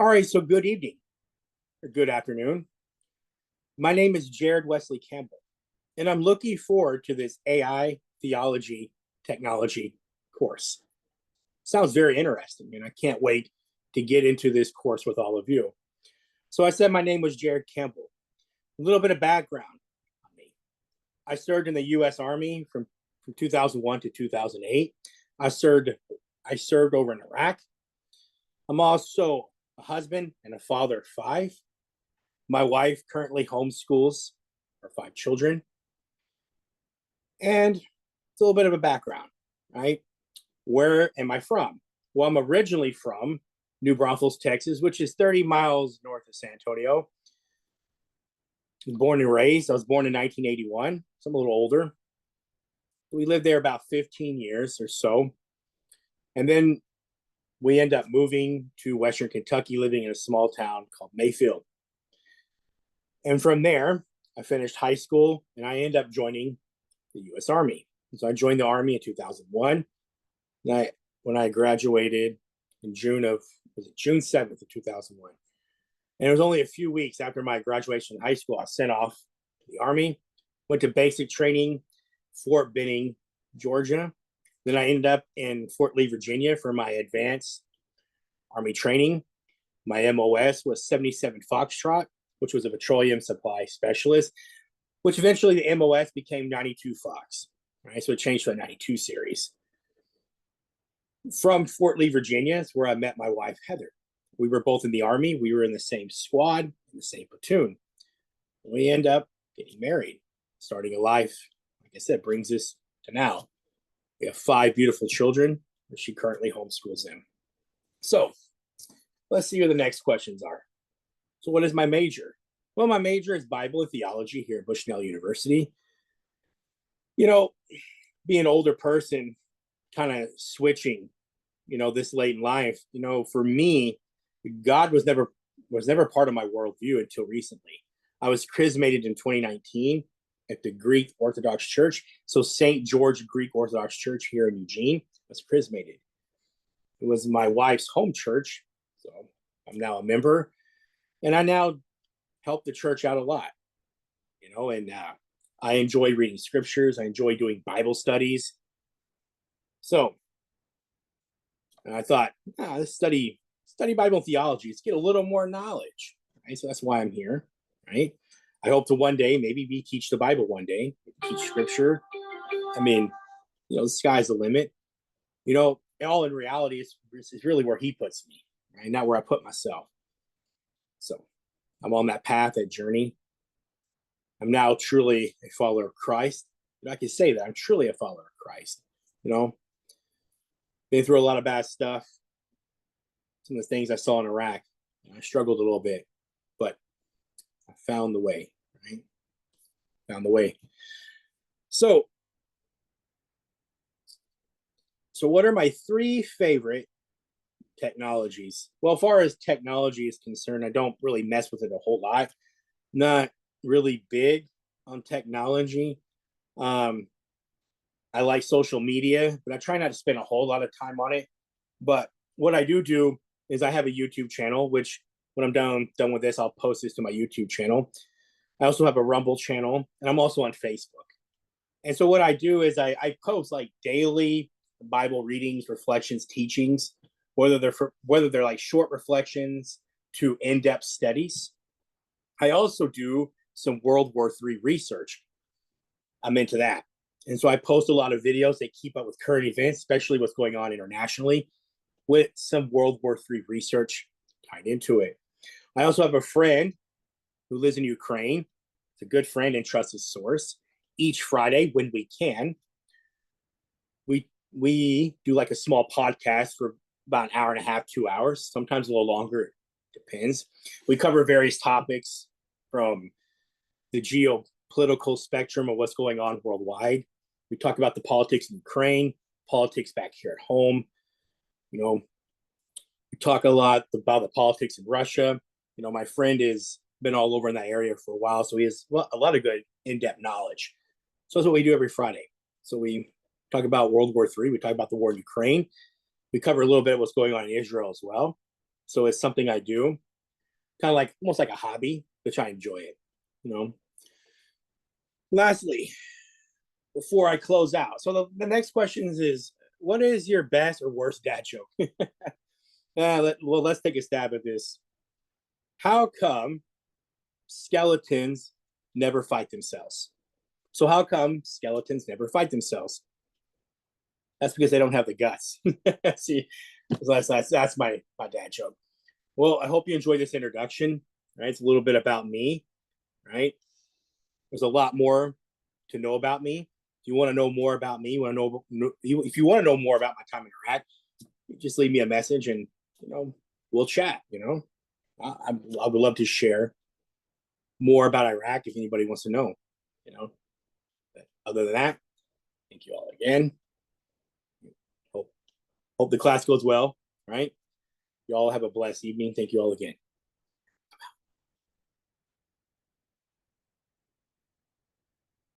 All right, so good evening or good afternoon. My name is Jared Wesley Campbell, and I'm looking forward to this AI theology technology course. Sounds very interesting, and I can't wait to get into this course with all of you. So I said my name was Jared Campbell. A little bit of background on me. I served in the U.S. Army from 2001 to 2008. I served over in Iraq. I'm also a husband and a father of 5. My wife currently homeschools our 5 children. And it's a little bit of a background, right? Where am I from? Well, I'm originally from New Braunfels, Texas, which is 30 miles north of San Antonio. Born and raised. I was born in 1981, so I'm a little older. We lived there about 15 years or so. And then we end up moving to Western Kentucky, living in a small town called Mayfield. And from there, I finished high school and I ended up joining the U.S. Army. So I joined the Army in 2001. And when I graduated in June 7th of 2001. And it was only a few weeks after my graduation in high school, I was sent off to the Army, went to basic training, Fort Benning, Georgia. Then I ended up in Fort Lee, Virginia for my advanced Army training. My MOS was 77 Foxtrot, which was a petroleum supply specialist, which eventually the MOS became 92 Fox, right? So it changed to a 92 series. From Fort Lee, Virginia is where I met my wife, Heather. We were both in the Army. We were in the same squad, in the same platoon. We end up getting married, starting a life, like I said, brings us to now. We have 5 beautiful children, and she currently homeschools them. So let's see what the next questions are. So what is my major? Well, my major is Bible and Theology here at Bushnell University. You know, being an older person, kind of switching, this late in life, for me, God was never part of my worldview until recently. I was chrismated in 2019 at the Greek Orthodox Church. So St. George Greek Orthodox Church here in Eugene was chrismated. It was my wife's home church. So I'm now a member. And I now help the church out a lot, and I enjoy reading scriptures. I enjoy doing Bible studies. So and I thought, let's study Bible theology. Let's get a little more knowledge. Right? So that's why I'm here, right? I hope to one day maybe we teach the Bible one day, teach scripture. I mean, the sky's the limit. All in reality, it's really where he puts me, right? Not where I put myself. So I'm on that path, that journey. I'm now truly a follower of Christ. I can say that I'm truly a follower of Christ. Been through a lot of bad stuff. Some of the things I saw in Iraq, I struggled a little bit, but I found the way, right? Found the way. So what are my 3 favorite technologies? Well, as far as technology is concerned, I don't really mess with it a whole lot. Not really big on technology. I like social media, but I try not to spend a whole lot of time on it. But what I do is I have a YouTube channel, which when I'm done with this, I'll post this to my YouTube channel. I also have a Rumble channel, and I'm also on Facebook. And so what I do is I post like daily Bible readings, reflections, teachings, whether they're like short reflections to in-depth studies. I also do some World War III research. I'm into that. And so I post a lot of videos that keep up with current events, especially what's going on internationally, with some World War III research tied into it. I also have a friend who lives in Ukraine. It's a good friend and trusted source. Each Friday, when we can, we do like a small podcast for about an hour and a half, 2 hours, sometimes a little longer. It depends. We cover various topics from the geopolitical spectrum of what's going on worldwide. We talk about the politics in Ukraine, politics back here at home. We talk a lot about the politics in Russia. My friend has been all over in that area for a while, so he has a lot of good in-depth knowledge. So that's what we do every Friday. So we talk about World War III. We talk about the war in Ukraine. We cover a little bit of what's going on in Israel as well. So it's something I do, kind of like almost like a hobby, which I enjoy it, you know. Lastly, before I close out, so the next question is, what is your best or worst dad joke? Well, let's take a stab at this. How come skeletons never fight themselves? So how come skeletons never fight themselves? That's because they don't have the guts. See, that's my dad joke. Well, I hope you enjoyed this introduction. Right, it's a little bit about me. Right, there's a lot more to know about me. If you want to know more about me, if you want to know more about my time in Iraq, just leave me a message, and we'll chat. I would love to share more about Iraq if anybody wants to know. But other than that, thank you all again. Hope the class goes well. Right. You all have a blessed evening. Thank you all again.